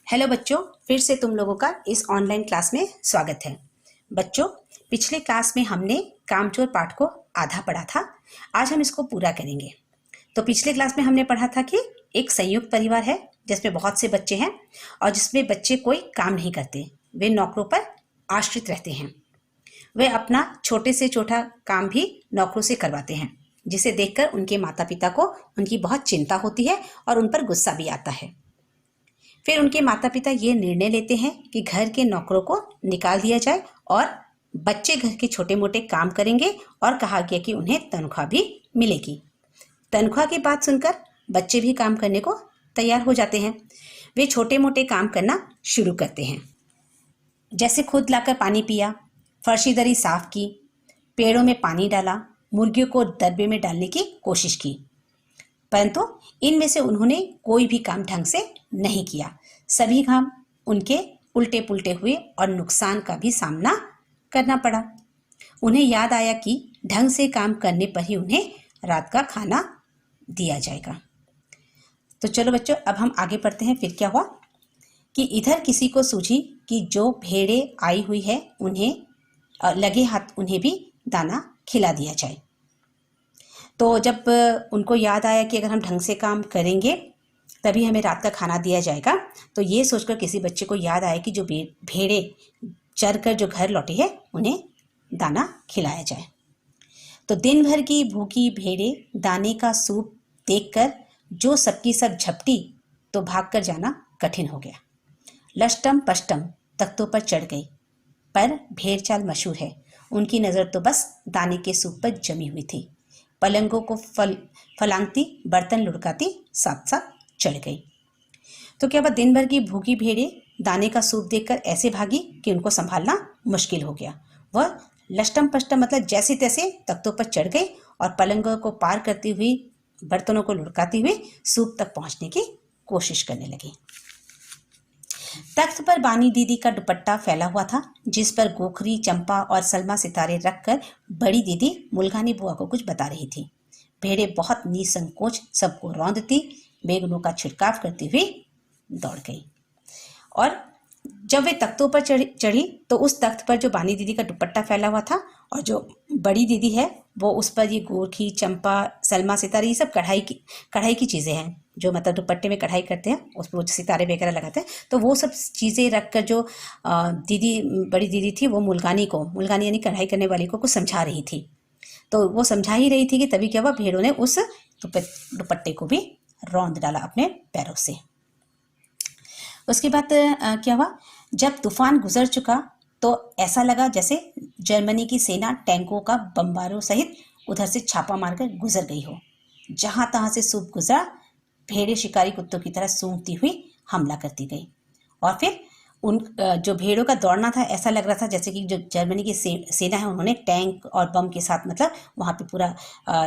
Hello बच्चों, फिर से तुम लोगों का इस ऑनलाइन क्लास में स्वागत है। बच्चों, पिछले क्लास में हमने कामचोर पाठ को आधा पढ़ा था। आज हम इसको पूरा करेंगे। तो पिछले क्लास में हमने पढ़ा था कि एक संयुक्त परिवार है जिसमें बहुत से बच्चे हैं और जिसमें बच्चे कोई काम नहीं करते, वे नौकरों पर आश्रित रहते हैं। वे अपना छोटे से छोटा काम भी नौकरों से करवाते हैं, जिसे देखकर उनके माता पिता को उनकी बहुत चिंता होती है और उन पर गुस्सा भी आता है। फिर उनके माता पिता ये निर्णय लेते हैं कि घर के नौकरों को निकाल दिया जाए और बच्चे घर के छोटे मोटे काम करेंगे और कहा गया कि उन्हें तनख्वाह भी मिलेगी। तनख्वाह की बात सुनकर बच्चे भी काम करने को तैयार हो जाते हैं। वे छोटे मोटे काम करना शुरू करते हैं, जैसे खुद लाकर पानी पिया, फर्शी दरी साफ की, पेड़ों में पानी डाला, मुर्गियों को दरबे में डालने की कोशिश की। परंतु इनमें से उन्होंने कोई भी काम ढंग से नहीं किया। सभी काम उनके उल्टे पुल्टे हुए और नुकसान का भी सामना करना पड़ा। उन्हें याद आया कि ढंग से काम करने पर ही उन्हें रात का खाना दिया जाएगा। तो चलो बच्चों, अब हम आगे बढ़ते हैं। फिर क्या हुआ कि इधर किसी को सूझी कि जो भेड़ें आई हुई है उन्हें लगे हाथ उन्हें भी दाना खिला दिया जाए। तो जब उनको याद आया कि अगर हम ढंग से काम करेंगे तभी हमें रात का खाना दिया जाएगा, तो ये सोचकर किसी बच्चे को याद आया कि जो भेड़ें चर कर जो घर लौटे हैं उन्हें दाना खिलाया जाए। तो दिन भर की भूखी भेड़ें दाने का सूप देखकर जो सबकी सब झपटी तो भागकर जाना कठिन हो गया। लष्टम पष्टम तख्तों पर चढ़ गई, पर भेड़ चाल मशहूर है। उनकी नज़र तो बस दाने के सूप पर जमी हुई थी। पलंगों को फलांगती, बर्तन लुढ़काती साथ साथ चढ़ गई। तो क्या हुआ, दिन भर की भूखी भेड़ें दाने का सूप देखकर ऐसे भागी कि उनको संभालना मुश्किल हो गया। वह लष्टम पष्टम मतलब जैसे तैसे तख्तों पर चढ़ गई और पलंगों को पार करती हुई, बर्तनों को लुढ़काती हुई सूप तक पहुंचने की कोशिश करने लगी। तख्त पर बानी दीदी का दुपट्टा फैला हुआ था, जिस पर गोखरी, चंपा और सलमा सितारे रखकर बड़ी दीदी मुल्गानी बुआ को कुछ बता रही थी। भेड़ें बहुत निसंकोच सबको रौंदती, बेगनों का छिड़काव करती हुई दौड़ गई। और जब वे तख्तों पर चढ़ी तो उस तख्त पर जो बानी दीदी का दुपट्टा फैला हुआ था और जो बड़ी दीदी है वो उस पर ये गोरखी, चंपा, सलमा सितारे, ये सब कढ़ाई की चीज़ें हैं, जो मतलब दुपट्टे में कढ़ाई करते हैं, उस पर वो सितारे वगैरह लगाते हैं। तो वो सब चीज़ें रख कर जो बड़ी दीदी थी वो मुल्गानी यानी कढ़ाई करने वाली को कुछ समझा रही थी। तो वो समझा ही रही थी कि तभी क्या हुआ, भेड़ों ने उस दुपट्टे को भी रौंद डाला अपने पैरों से। उसके बाद क्या हुआ, जब तूफान गुजर चुका तो ऐसा लगा जैसे जर्मनी की सेना टैंकों का बमबारों सहित उधर से छापा मारकर गुजर गई हो। जहां तहां से सूप गुजरा, भेड़ें शिकारी कुत्तों की तरह सूंघती हुई हमला करती गई। और फिर उन जो भेड़ों का दौड़ना था, ऐसा लग रहा था जैसे कि जो जर्मनी की सेना है उन्होंने टैंक और बम के साथ मतलब वहाँ पे पूरा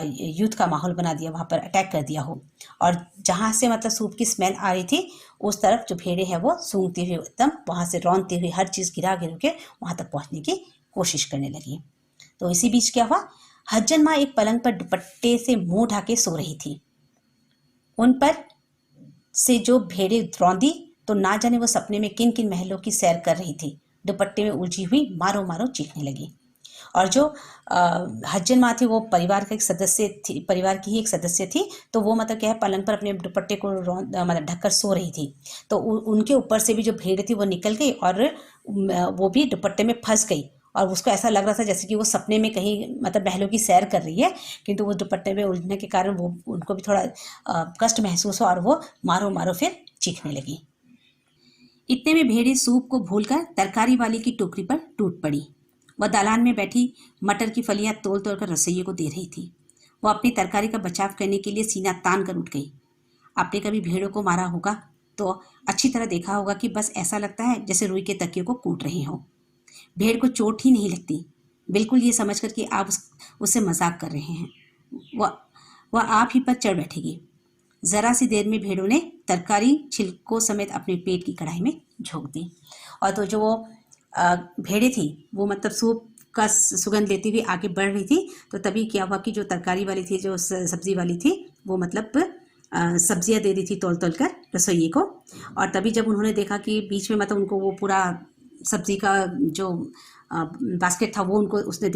युद्ध का माहौल बना दिया, वहाँ पर अटैक कर दिया हो। और जहाँ से मतलब सूप की स्मेल आ रही थी उस तरफ जो भेड़ें हैं वो सूंघती हुई एकदम वहाँ से रौंदती हुई हर चीज़ गिरा गिर के वहाँ तक पहुँचने की कोशिश करने लगी। तो इसी बीच क्या हुआ, हज्जन माँ एक पलंग पर दुपट्टे से मुँह ढाके सो रही थी। उन पर से जो भेड़ें रौंदी तो ना जाने वो सपने में किन किन महलों की सैर कर रही थी। दुपट्टे में उलझी हुई मारो मारो चीखने लगी। और जो हज्जन माँ थी वो परिवार का एक सदस्य थी, परिवार की ही एक सदस्य थी। तो वो मतलब क्या है, पलंग पर अपने दुपट्टे को मतलब ढककर सो रही थी। तो उनके ऊपर से भी जो भेड़ थी वो निकल गई और वो भी दुपट्टे में फंस गई। और उसको ऐसा लग रहा था जैसे कि वो सपने में कहीं मतलब महलों की सैर कर रही है, किंतु वो दुपट्टे में उलझने के कारण वो उनको भी थोड़ा कष्ट महसूस हुआ और वो मारो मारो फिर चीखने लगी। इतने में भेड़ें सूप को भूलकर तरकारी वाली की टोकरी पर टूट पड़ी। वह दालान में बैठी मटर की फलियां तोड़ तोड़ कर रसोइये को दे रही थी। वह अपनी तरकारी का बचाव करने के लिए सीना तान कर उठ गई। आपने कभी भेड़ों को मारा होगा तो अच्छी तरह देखा होगा कि बस ऐसा लगता है जैसे रुई के तकियों को कूट रही हो। भेड़ को चोट ही नहीं लगती, बिल्कुल ये समझकर कि आप उससे मजाक कर रहे हैं। वह आप ही पर चढ़ बैठेगी। जरा सी देर में भेड़ों ने तरकारी छिलकों समेत अपने पेट की कढ़ाई में झोंक दी। और तो जो वो भेड़ें थी वो मतलब सूप का सुगंध लेती हुई आगे बढ़ रही थी। तो तभी क्या हुआ कि जो तरकारी वाली थी, जो सब्जी वाली थी, वो मतलब सब्जियां दे दी थी तौल तौल कर रसोइये को। और तभी जब उन्होंने देखा कि बीच में मतलब उनको वो पूरा सब्जी का जो बास्केट था वो उन्होंने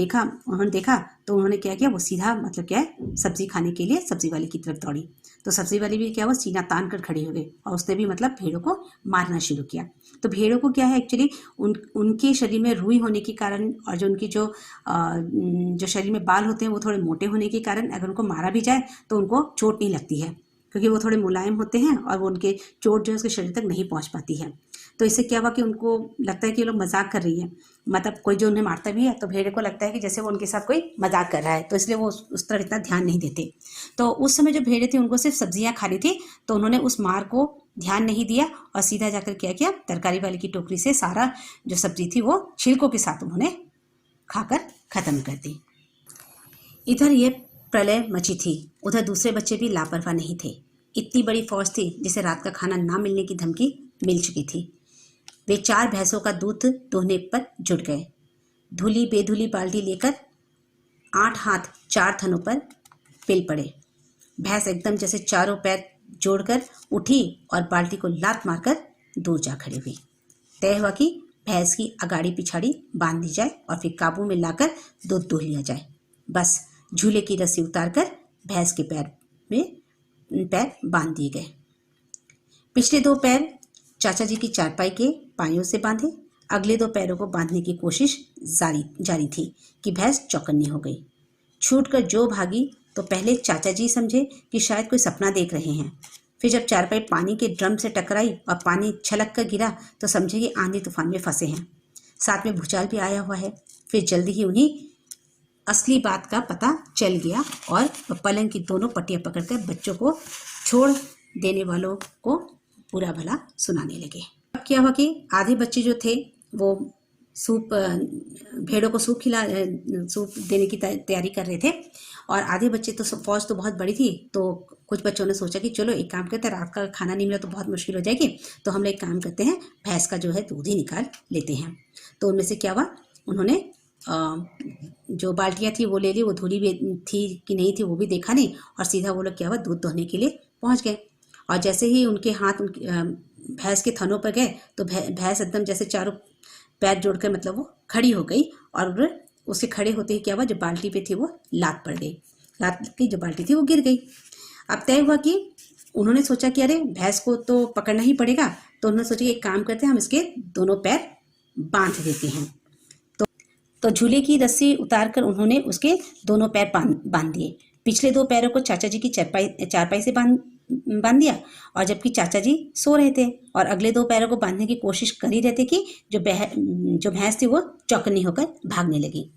देखा, तो उन्होंने क्या किया, वो सीधा मतलब क्या है सब्जी खाने के लिए सब्जी वाले की तरफ दौड़ी। तो सब्जी वाली भी क्या हुआ, सीना तान कर खड़ी हो गई और उसने भी मतलब भेड़ों को मारना शुरू किया। तो भेड़ों को क्या है एक्चुअली उनके शरीर में रुई होने के कारण और जो उनकी जो शरीर में बाल होते हैं वो थोड़े मोटे होने के कारण अगर उनको मारा भी जाए तो उनको चोट नहीं लगती है, क्योंकि वो थोड़े मुलायम होते हैं और वो उनके चोट जो है उसके शरीर तक नहीं पहुंच पाती है। तो इससे क्या हुआ कि उनको लगता है कि ये लोग मजाक कर रही है, मतलब कोई जो उन्हें मारता भी है तो भेड़े को लगता है कि जैसे वो उनके साथ कोई मजाक कर रहा है, तो इसलिए वो उस तरफ इतना ध्यान नहीं देते। तो उस समय जो भेड़े थी उनको सिर्फ सब्जियां खानी थी, तो उन्होंने उस मार को ध्यान नहीं दिया और सीधा जाकर क्या किया, तरकारी वाले की टोकरी से सारा जो सब्जी थी वो छिलकों के साथ उन्होंने खाकर खत्म कर दी। इधर ये प्रलय मची थी, उधर दूसरे बच्चे भी लापरवाह नहीं थे। इतनी बड़ी फौज थी जिसे रात का खाना ना मिलने की धमकी मिल चुकी थी। वे 4 भैंसों का दूध दोहने पर जुट गए। धुली बेधुली बाल्टी लेकर 8 हाथ 4 थनों पर पिल पड़े। भैंस एकदम जैसे चारों पैर जोड़कर उठी और बाल्टी को लात मारकर दूर जा खड़ी हुई। तय हुआ कि भैंस की अगाड़ी पिछाड़ी बांध दी जाए और फिर काबू में लाकर दूध दूह लिया जाए। बस झूले की रस्सी उतारकर भैंस के पैर बांध दिए गए। पिछले 2 पैर चाचा जी की चारपाई के पायों से बांधे। अगले 2 पैरों को बांधने की कोशिश जारी थी कि भैंस चौकन्नी हो गई। छूटकर जो भागी तो पहले चाचा जी समझे कि शायद कोई सपना देख रहे हैं। फिर जब चारपाई पानी के ड्रम से टकराई और पानी छलक कर गिरा तो समझे कि आंधी तूफान में फंसे हैं, साथ में भूचाल भी आया हुआ है। फिर जल्दी ही उन्हीं असली बात का पता चल गया और पलंग की दोनों पट्टियां पकड़कर बच्चों को छोड़ देने वालों को पूरा भला सुनाने लगे। अब क्या हुआ कि आधे बच्चे जो थे वो भेड़ों को सूप देने की तैयारी कर रहे थे और आधे बच्चे तो फौज तो बहुत बड़ी थी, तो कुछ बच्चों ने सोचा कि चलो एक काम करते हैं, रात का खाना नहीं मिला तो बहुत मुश्किल हो जाएगी, तो हम लोग एक काम करते हैं भैंस का जो है दूध ही निकाल लेते हैं। तो उनमें से क्या हुआ, उन्होंने जो बाल्टियाँ थी वो ले ली, वो धुली भी थी कि नहीं थी वो भी देखा नहीं, और सीधा वो लोग क्या हुआ दूध दोहने के लिए पहुंच गए। और जैसे ही उनके हाथ भैंस के थनों पर गए तो भैंस एकदम जैसे चारों पैर जोड़कर मतलब वो खड़ी हो गई और उसके खड़े होते ही क्या हुआ, जो बाल्टी पे थी वो लात पड़ गई। लात की जो बाल्टी थी वो गिर गई। अब तय हुआ कि उन्होंने सोचा कि अरे भैंस को तो पकड़ना ही पड़ेगा, तो उन्होंने सोचा कि एक काम करते हैं, हम इसके दोनों पैर बांध देते हैं। तो झूले की रस्सी उतारकर उन्होंने उसके दोनों पैर बांध दिए। पिछले 2 पैरों को चाचा जी की चारपाई से बांध दिया, और जबकि चाचा जी सो रहे थे और अगले 2 पैरों को बांधने की कोशिश कर ही रहे थे कि जो भैंस थी वो चौकन्नी होकर भागने लगी।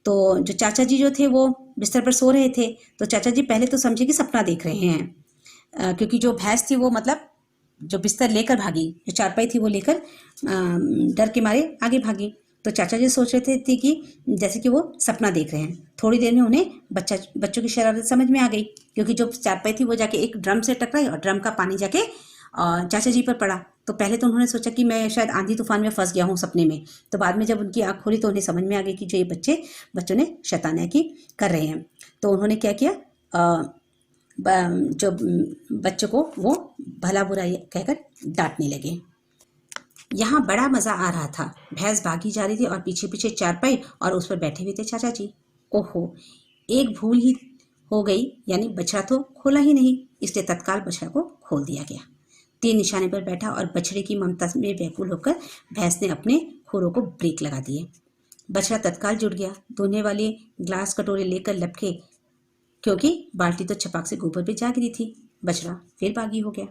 तो जो चाचा जी जो थे वो बिस्तर पर सो रहे थे, तो चाचा जी पहले तो समझे कि सपना देख रहे हैं, क्योंकि जो भैंस थी वो मतलब जो बिस्तर लेकर भागी, जो चारपाई थी वो लेकर डर के मारे आगे भागी। तो चाचा जी सोच रहे थे कि जैसे कि वो सपना देख रहे हैं। थोड़ी देर में उन्हें बच्चों की शरारत समझ में आ गई, क्योंकि जो चारपाई थी वो जाके एक ड्रम से टकराई और ड्रम का पानी जाके चाचा जी पर पड़ा। तो पहले तो उन्होंने सोचा कि मैं शायद आंधी तूफान में फंस गया हूँ सपने में। तो बाद में जब उनकी आँख खोली तो उन्हें समझ में आ गई कि जो ये बच्चों ने शैतानियाँ कर रहे हैं। तो उन्होंने क्या किया, जो बच्चों को वो भला बुरा कहकर डांटने लगे। यहाँ बड़ा मजा आ रहा था। भैंस भागी जा रही थी और पीछे पीछे चारपाई और उस पर बैठे हुए थे चाचा जी। ओहो, एक भूल ही हो गई, यानी बछड़ा तो खोला ही नहीं, इसलिए तत्काल बछड़ा को खोल दिया गया। तीर निशाने पर बैठा और बछड़े की ममता में व्याकुल होकर भैंस ने अपने खुरों को ब्रेक लगा दिए। बछड़ा तत्काल जुट गया। धोने वाले ग्लास कटोरे लेकर लपके, क्योंकि बाल्टी तो छपाक से गोबर पे जा गिरी थी। बछड़ा फिर बागी हो गया।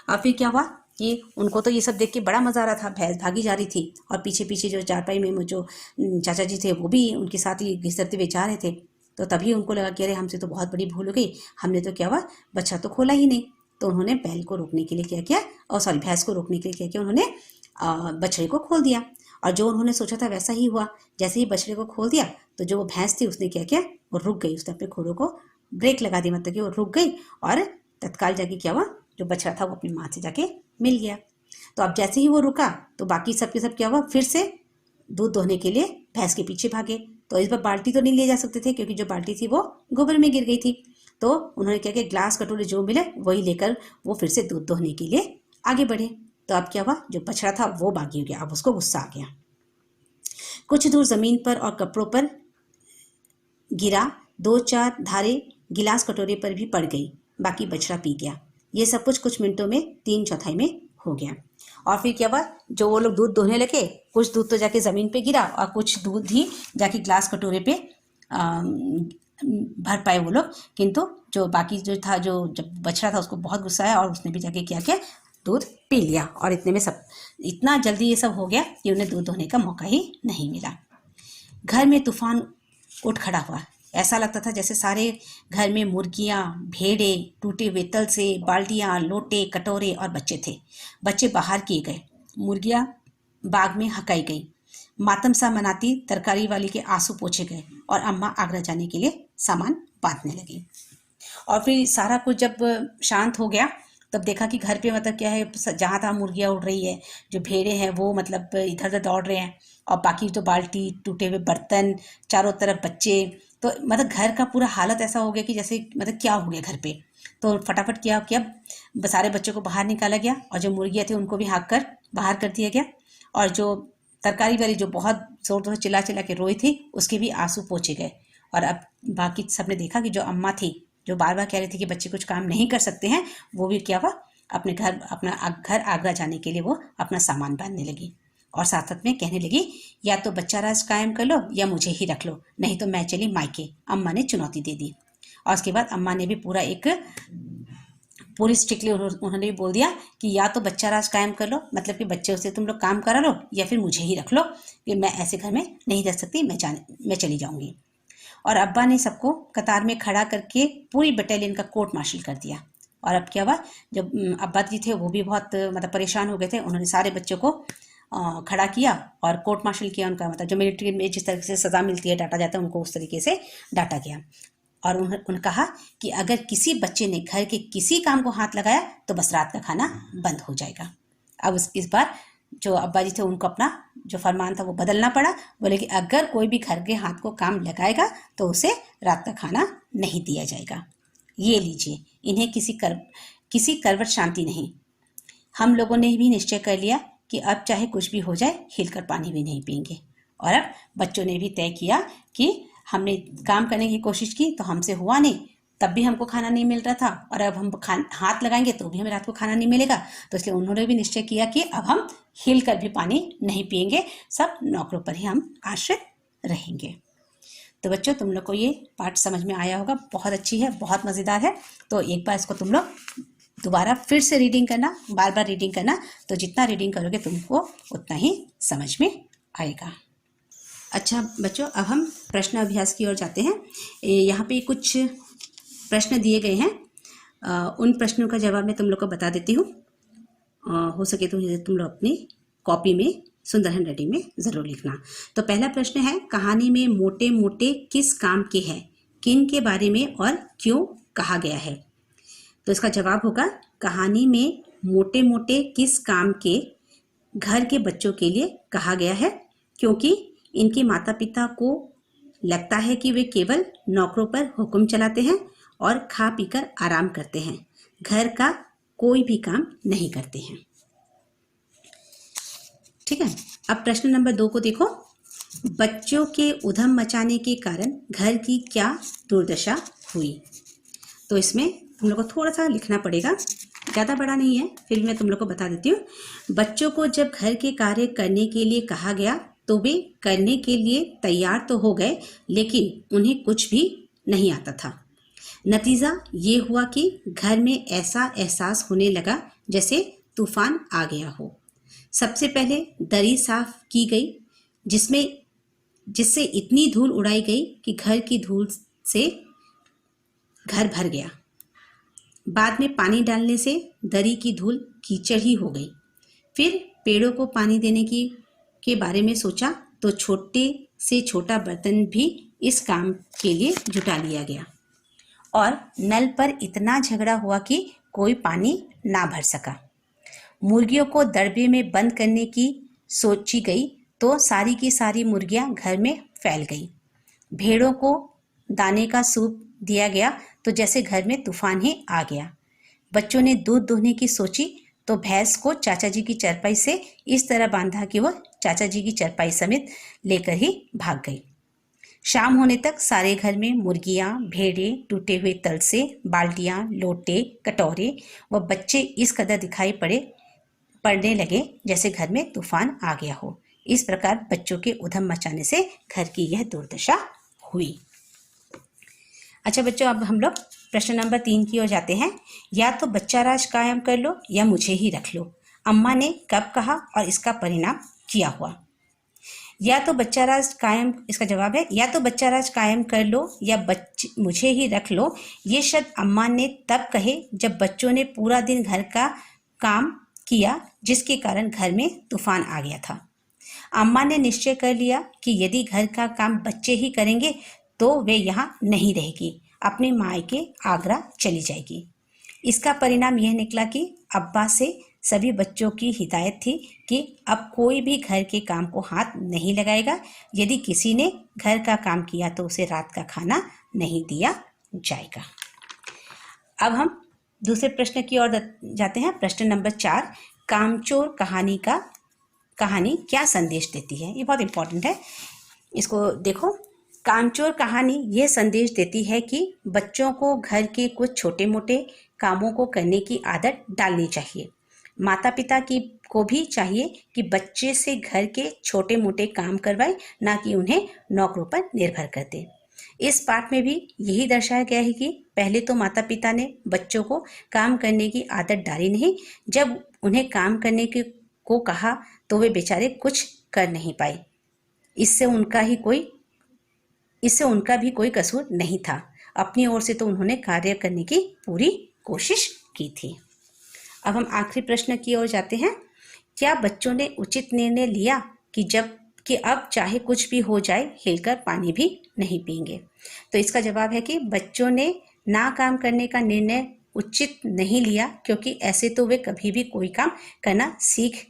अब फिर क्या हुआ कि उनको तो ये सब देख के बड़ा मजा आ रहा था। भैंस भागी जा रही थी और पीछे पीछे जो चारपाई में जो चाचा जी थे वो भी उनके साथ ही घिसरते हुए जा रहे थे। तो तभी उनको लगा कि अरे हमसे तो बहुत बड़ी भूल हो गई, हमने तो क्या हुआ बच्चा तो खोला ही नहीं। तो उन्होंने बैल को रोकने के लिए क्या किया, और सॉरी भैंस को रोकने के लिए क्या किया, उन्होंने बछड़े को खोल दिया। और जो उन्होंने सोचा था वैसा ही हुआ। जैसे ही बछड़े को खोल दिया तो जो वो भैंस थी उसने क्या किया, वो रुक गई। उसने अपने खुरों को ब्रेक लगा दी, मतलब कि वो रुक गई और तत्काल जाके क्या हुआ, जो बछड़ा था वो अपनी माँ से जाके मिल गया। तो अब जैसे ही वो रुका तो बाकी सब के सब क्या हुआ, फिर से दूध दोहने के लिए भैंस के पीछे भागे। तो इस बार बाल्टी तो नहीं ले जा सकते थे, क्योंकि जो बाल्टी थी वो गोबर में गिर गई थी। तो उन्होंने क्या किया, ग्लास कटोरे जो मिले वही लेकर वो फिर से दूध दोहने के लिए आगे बढ़े। तो अब क्या हुआ, जो बछड़ा था वो बागी हो गया, अब उसको गुस्सा आ गया। कुछ दूर जमीन पर और कपड़ों पर गिरा, 2-4 धारें गिलास कटोरे पर भी पड़ गई, बाकी बछड़ा पी गया। ये सब कुछ मिनटों में 3/4 में हो गया। और फिर क्या हुआ, जो वो लोग दूध दोहने लगे, कुछ दूध तो जाके ज़मीन पे गिरा और कुछ दूध ही जाके ग्लास कटोरे पे भर पाए वो लोग। किंतु जो बाकी जो था, जो जब बछड़ा था, उसको बहुत गुस्सा आया और उसने भी जाके क्या किया, दूध पी लिया। और इतने में सब इतना जल्दी ये सब हो गया कि उन्हें दूध धोने का मौका ही नहीं मिला। घर में तूफान उठ खड़ा हुआ। ऐसा लगता था जैसे सारे घर में मुर्गियाँ, भेड़े, टूटे हुए तल से, बाल्टियाँ, लोटे, कटोरे और बच्चे थे। बच्चे बाहर किए गए, मुर्गियाँ बाग में हकाई गई, मातम सा मनाती तरकारी वाली के आंसू पोंछे गए और अम्मा आगरा जाने के लिए सामान बांधने लगी। और फिर सारा कुछ जब शांत हो गया, तब देखा कि घर पे मतलब क्या है, जहाँ तहाँ मुर्गियाँ उड़ रही है, जो भेड़े हैं वो मतलब इधर उधर दौड़ रहे हैं, और बाकी तो बाल्टी, टूटे हुए बर्तन, चारों तरफ बच्चे। तो मतलब घर का पूरा हालत ऐसा हो गया कि जैसे मतलब क्या हो गया घर पे। तो फटाफट क्या किया, सारे बच्चों को बाहर निकाला गया और जो मुर्गियाँ थी उनको भी हाँक कर बाहर कर दिया गया। और जो तरकारी वाली जो बहुत जोर जोर से चिल्ला चिल्ला के रोई थी, उसके भी आंसू पोंछे गए। और अब बाकी सबने देखा कि जो अम्मा थी, जो बार बार कह रही थी कि बच्चे कुछ काम नहीं कर सकते हैं, वो भी क्या हुआ, अपना घर आगरा जाने के लिए वो अपना सामान बांधने लगी। और साथ साथ में कहने लगी, या तो बच्चा राज कायम कर लो या मुझे ही रख लो, नहीं तो मैं चली मायके। अम्मा ने चुनौती दे दी। और उसके बाद अम्मा ने भी पूरी स्ट्रिक्टली उन्होंने भी बोल दिया कि या तो बच्चा राज कायम कर लो, मतलब कि बच्चे से तुम लोग काम करा लो, या फिर मुझे ही रख लो, कि मैं ऐसे घर में नहीं रह सकती, मैं चली जाऊंगी। और अब्बा ने सबको कतार में खड़ा करके पूरी बटालियन का कोर्ट मार्शल कर दिया। और अब क्या हुआ, जब अब्बा जी थे वो भी बहुत मतलब परेशान हो गए थे। उन्होंने सारे बच्चों को खड़ा किया और कोर्ट मार्शल किया। उनका मतलब जो मिलिट्री में जिस तरीके से सज़ा मिलती है, डांटा जाता है, उनको उस तरीके से डांटा गया। और उन्होंने कहा कि अगर किसी बच्चे ने घर के किसी काम को हाथ लगाया तो बस रात का खाना बंद हो जाएगा। अब इस बार जो अब्बा जी थे उनको अपना जो फरमान था वो बदलना पड़ा। बोले कि अगर कोई भी घर के हाथ को काम लगाएगा तो उसे रात का खाना नहीं दिया जाएगा। ये लीजिए, इन्हें किसी करवट शांति नहीं। हम लोगों ने भी निश्चय कर लिया कि अब चाहे कुछ भी हो जाए, हिलकर पानी भी नहीं पिएंगे। और अब बच्चों ने भी तय किया कि हमने काम करने की कोशिश की तो हमसे हुआ नहीं, तब भी हमको खाना नहीं मिल रहा था, और अब हम हाथ लगाएंगे तो भी हमें रात को खाना नहीं मिलेगा। तो इसलिए उन्होंने भी निश्चय किया कि अब हम हिल कर भी पानी नहीं पिएंगे, सब नौकरों पर ही हम आश्रित रहेंगे। तो बच्चों, तुम लोग को ये पाठ समझ में आया होगा, बहुत अच्छी है, बहुत मज़ेदार है। तो एक बार इसको तुम लोग दोबारा फिर से रीडिंग करना, बार बार रीडिंग करना। तो जितना रीडिंग करोगे तुमको उतना ही समझ में आएगा। अच्छा बच्चों, अब हम प्रश्न अभ्यास की ओर जाते हैं। यहाँ पे कुछ प्रश्न दिए गए हैं, उन प्रश्नों का जवाब मैं तुम लोग को बता देती हूँ। हो सके तो तुम लोग अपनी कॉपी में सुंदर हैंडराइटिंग में ज़रूर लिखना। तो पहला प्रश्न है, कहानी में मोटे मोटे किस काम के हैं, किन के बारे में और क्यों कहा गया है। तो इसका जवाब होगा, कहानी में मोटे मोटे किस काम के घर के बच्चों के लिए कहा गया है, क्योंकि इनके माता पिता को लगता है कि वे केवल नौकरों पर हुक्म चलाते हैं और खा पीकर आराम करते हैं, घर का कोई भी काम नहीं करते हैं। ठीक है, अब प्रश्न नंबर 2 को देखो। बच्चों के उधम मचाने के कारण घर की क्या दुर्दशा हुई। तो इसमें तुम लोग को थोड़ा सा लिखना पड़ेगा, ज़्यादा बड़ा नहीं है, फिर मैं तुम लोग को बता देती हूँ। बच्चों को जब घर के कार्य करने के लिए कहा गया तो वे करने के लिए तैयार तो हो गए, लेकिन उन्हें कुछ भी नहीं आता था। नतीजा ये हुआ कि घर में ऐसा एहसास होने लगा जैसे तूफान आ गया हो। सबसे पहले दरी साफ की गई, जिससे इतनी धूल उड़ाई गई कि घर की धूल से घर भर गया। बाद में पानी डालने से दरी की धूल कीचड़ ही हो गई। फिर पेड़ों को पानी देने के बारे में सोचा तो छोटे से छोटा बर्तन भी इस काम के लिए जुटा लिया गया, और नल पर इतना झगड़ा हुआ कि कोई पानी ना भर सका। मुर्गियों को दड़बे में बंद करने की सोची गई तो सारी की सारी मुर्गियां घर में फैल गई। भेड़ों को दाने का सूप दिया गया तो जैसे घर में तूफान ही आ गया। बच्चों ने दूध दोहने की सोची तो भैंस को चाचा जी की चारपाई से इस तरह बांधा कि वह चाचा जी की चारपाई समेत लेकर ही भाग गई। शाम होने तक सारे घर में मुर्गियां, भेड़े, टूटे हुए तल से, बाल्टियां, लोटे, कटोरे व बच्चे इस कदर दिखाई पड़ने लगे जैसे घर में तूफान आ गया हो। इस प्रकार बच्चों के उधम मचाने से घर की यह दुर्दशा हुई। अच्छा बच्चों, अब हम लोग प्रश्न नंबर 3 की ओर जाते हैं। या तो बच्चा राज कायम कर लो या मुझे ही रख लो, अम्मा ने कब कहा और इसका परिणाम क्या हुआ? या तो बच्चा राज कायम, इसका जवाब है या तो बच्चा राज कायम कर लो या मुझे ही रख लो। ये शब्द अम्मा ने तब कहे जब बच्चों ने पूरा दिन घर का काम किया, जिसके कारण घर में तूफान आ गया था। अम्मा ने निश्चय कर लिया कि यदि घर का काम बच्चे ही करेंगे तो वे यहाँ नहीं रहेगी, अपने मायके आगरा चली जाएगी। इसका परिणाम यह निकला कि अब्बा से सभी बच्चों की हिदायत थी कि अब कोई भी घर के काम को हाथ नहीं लगाएगा। यदि किसी ने घर का काम किया तो उसे रात का खाना नहीं दिया जाएगा। अब हम दूसरे प्रश्न की ओर जाते हैं। प्रश्न नंबर 4, कामचोर कहानी क्या संदेश देती है? ये बहुत इंपॉर्टेंट है, इसको देखो। कामचोर कहानी यह संदेश देती है कि बच्चों को घर के कुछ छोटे मोटे कामों को करने की आदत डालनी चाहिए। माता पिता को भी चाहिए कि बच्चे से घर के छोटे मोटे काम करवाए, ना कि उन्हें नौकरों पर निर्भर कर दे। इस पाठ में भी यही दर्शाया गया है कि पहले तो माता पिता ने बच्चों को काम करने की आदत डाली नहीं, जब उन्हें काम करने को कहा तो वे बेचारे कुछ कर नहीं पाए। इससे उनका भी कोई कसूर नहीं था। अपनी ओर से तो उन्होंने कार्य करने की पूरी कोशिश की थी। अब हम आखिरी प्रश्न की ओर जाते हैं। क्या बच्चों ने उचित निर्णय लिया कि अब चाहे कुछ भी हो जाए हिलकर पानी भी नहीं पिएंगे? तो इसका जवाब है कि बच्चों ने ना काम करने का निर्णय उचित नहीं लिया, क्योंकि ऐसे तो वे कभी भी कोई काम करना सीख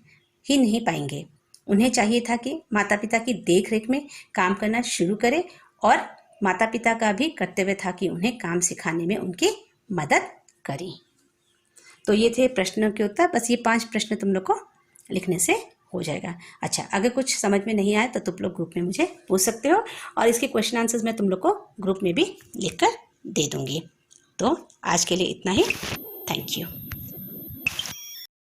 ही नहीं पाएंगे। उन्हें चाहिए था कि माता पिता की देख रेख में काम करना शुरू करें, और माता पिता का भी कर्तव्य था कि उन्हें काम सिखाने में उनकी मदद करें। तो ये थे प्रश्नों के उत्तर। बस ये 5 प्रश्न तुम लोग को लिखने से हो जाएगा। अच्छा, अगर कुछ समझ में नहीं आए तो तुम लोग ग्रुप में मुझे पूछ सकते हो, और इसके क्वेश्चन आंसर्स मैं तुम लोग को ग्रुप में भी लिख कर दे दूंगी। तो आज के लिए इतना ही। Thank you.